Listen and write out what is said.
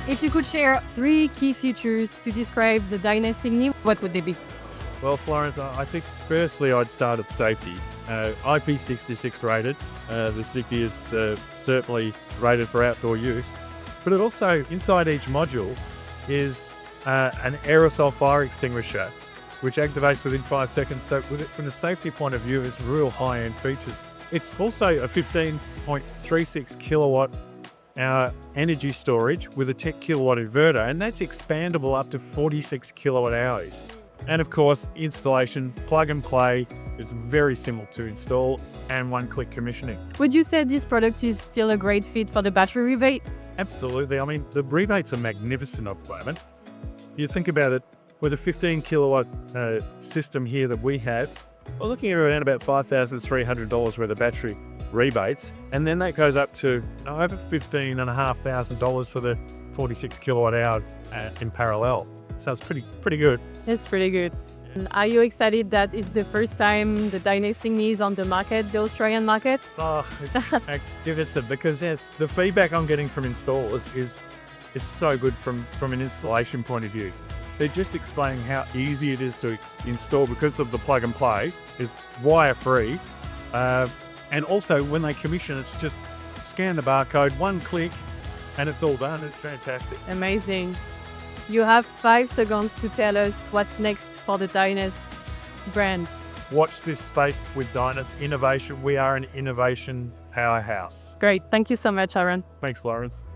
If you could share 3 key features to describe the Dyness Cygni, what would they be? Well, Florence, I think firstly I'd start at safety. IP66 rated. The Cygni is certainly rated for outdoor use. But it also, inside each module, is an aerosol fire extinguisher, which activates within 5 seconds. So from the safety point of view, it's real high-end features. It's also a 15.36 kilowatt hour energy storage with a 10 kilowatt inverter, and that's expandable up to 46 kilowatt hours. And of course, installation, plug and play. It's very simple to install and one-click commissioning. Would you say this product is still a great fit for the battery rebate? Absolutely. I mean, the rebates are magnificent at the moment. You think about it, with a 15 kilowatt system here that we have, we're looking at around about $5,300 worth of battery rebates, and then that goes up to over $15,500 for the 46 kilowatt hour in parallel. So it's pretty good. It's pretty good. And are you excited that it's the first time the Dyness Cygni is on the market, the Australian markets? Oh, it's magnificent because the feedback I'm getting from installers is so good from an installation point of view. They're just explaining how easy it is to install because of the plug and play, is wire free. And also when they commission, it's just scan the barcode, one click, and it's all done. It's fantastic. Amazing. You have 5 seconds to tell us what's next for the Dyness brand. Watch this space with Dyness Innovation. We are an innovation powerhouse. Great. Thank you so much, Aaron. Thanks, Lawrence.